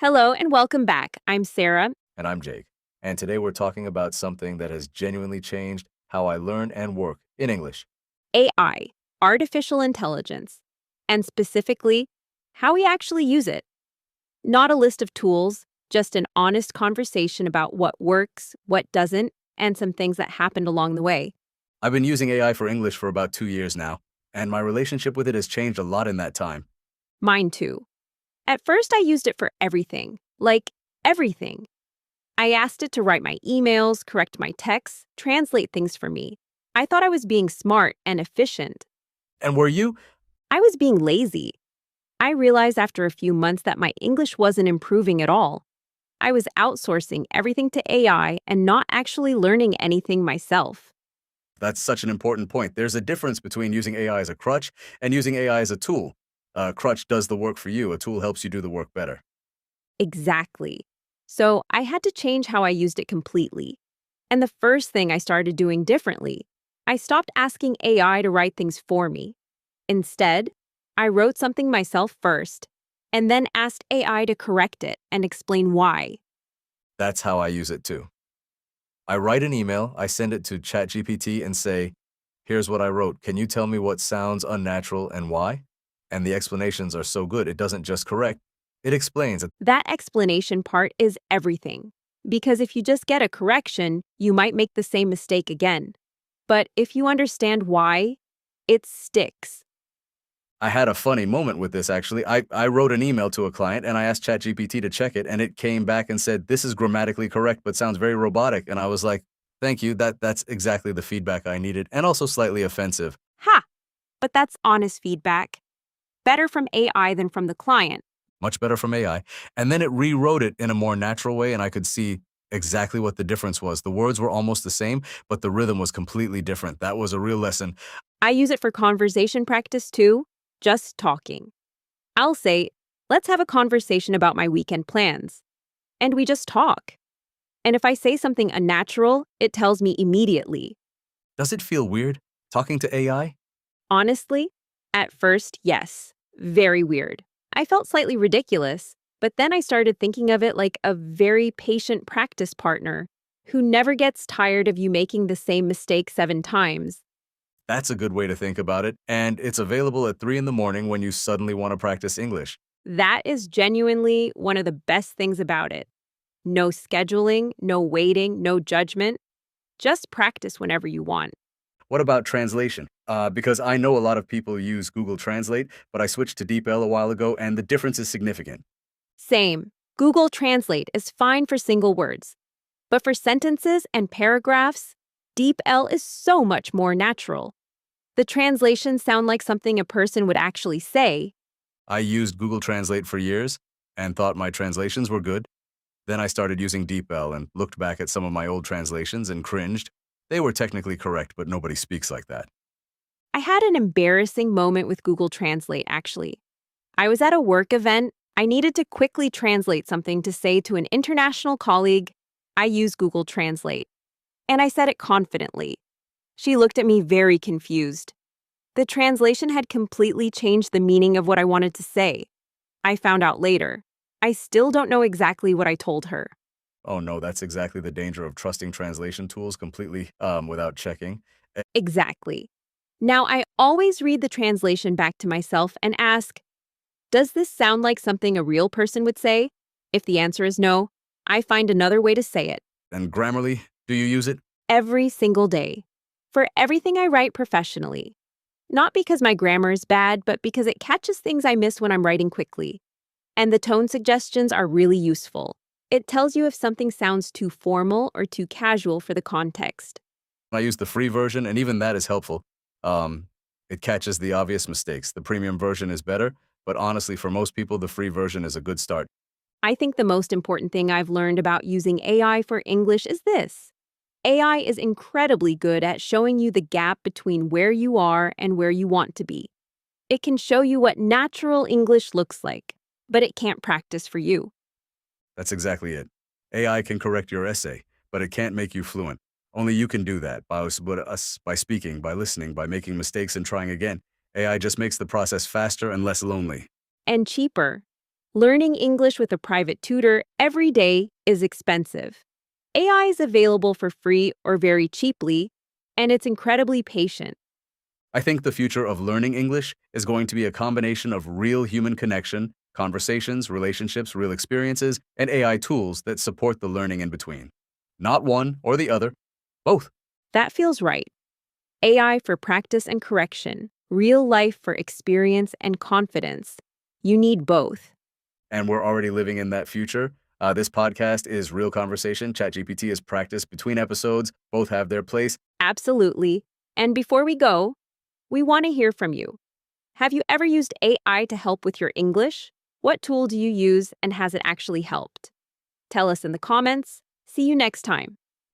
Hello and welcome back. I'm Sarah. And I'm Jake. And today we're talking about something that has genuinely changed how I learn and work in English. AI, artificial intelligence, and specifically, how we actually use it. Not a list of tools, just an honest conversation about what works, what doesn't, and some things that happened along the way. I've been using AI for English for about 2 years now, and my relationship with it has changed a lot in that time. Mine too. At first, I used it for everything, like everything. I asked it to write my emails, correct my texts, translate things for me. I thought I was being smart and efficient. And were you? I was being lazy. I realized after a few months that my English wasn't improving at all. I was outsourcing everything to AI and not actually learning anything myself. That's such an important point. There's a difference between using AI as a crutch and using AI as a tool. A crutch does the work for you, a tool helps you do the work better. Exactly. So I had to change how I used it completely. And the first thing I started doing differently, I stopped asking AI to write things for me. Instead, I wrote something myself first, and then asked AI to correct it and explain why. That's how I use it too. I write an email, I send it to ChatGPT and say, here's what I wrote. Can you tell me what sounds unnatural and why? And the explanations are so good, it doesn't just correct, it explains. That explanation part is everything. Because if you just get a correction, you might make the same mistake again. But if you understand why, it sticks. I had a funny moment with this, actually. I wrote an email to a client and I asked ChatGPT to check it, and it came back and said, this is grammatically correct, but sounds very robotic. And I was like, thank you. That's exactly the feedback I needed, and also slightly offensive. Ha! But that's honest feedback. Better from AI than from the client. Much better from AI. And then it rewrote it in a more natural way, and I could see exactly what the difference was. The words were almost the same, but the rhythm was completely different. That was a real lesson. I use it for conversation practice too, just talking. I'll say, let's have a conversation about my weekend plans. And we just talk. And if I say something unnatural, it tells me immediately. Does it feel weird talking to AI? Honestly, at first, yes. Very weird. I felt slightly ridiculous, but then I started thinking of it like a very patient practice partner who never gets tired of you making the same mistake 7 times. That's a good way to think about it, and it's available at 3 in the morning when you suddenly want to practice English. That is genuinely one of the best things about it. No scheduling, no waiting, no judgment. Just practice whenever you want. What about translation? Because I know a lot of people use Google Translate, but I switched to DeepL a while ago, and the difference is significant. Same. Google Translate is fine for single words. But for sentences and paragraphs, DeepL is so much more natural. The translations sound like something a person would actually say. I used Google Translate for years and thought my translations were good. Then I started using DeepL and looked back at some of my old translations and cringed. They were technically correct, but nobody speaks like that. I had an embarrassing moment with Google Translate, actually. I was at a work event. I needed to quickly translate something to say to an international colleague. I use Google Translate. And I said it confidently. She looked at me very confused. The translation had completely changed the meaning of what I wanted to say. I found out later. I still don't know exactly what I told her. Oh no, that's exactly the danger of trusting translation tools completely without checking. Exactly. Now, I always read the translation back to myself and ask, does this sound like something a real person would say? If the answer is no, I find another way to say it. And Grammarly, do you use it? Every single day. For everything I write professionally. Not because my grammar is bad, but because it catches things I miss when I'm writing quickly. And the tone suggestions are really useful. It tells you if something sounds too formal or too casual for the context. I use the free version, and even that is helpful. Um, it catches the obvious mistakes. The premium version is better, but honestly, for most people, the free version is a good start. I think the most important thing I've learned about using AI for English is this. AI is incredibly good at showing you the gap between where you are and where you want to be. It can show you what natural English looks like, but it can't practice for you. That's exactly it. AI can correct your essay, but it can't make you fluent. Only you can do that by speaking, by listening, by making mistakes and trying again. AI just makes the process faster and less lonely. And cheaper. Learning English with a private tutor every day is expensive. AI is available for free or very cheaply, and it's incredibly patient. I think the future of learning English is going to be a combination of real human connection, conversations, relationships, real experiences, and AI tools that support the learning in between. Not one or the other, both. That feels right. AI for practice and correction, real life for experience and confidence. You need both. And we're already living in that future. This podcast is real conversation. ChatGPT is practice between episodes. Both have their place. Absolutely. And before we go, we want to hear from you. Have you ever used AI to help with your English? What tool do you use and has it actually helped? Tell us in the comments. See you next time.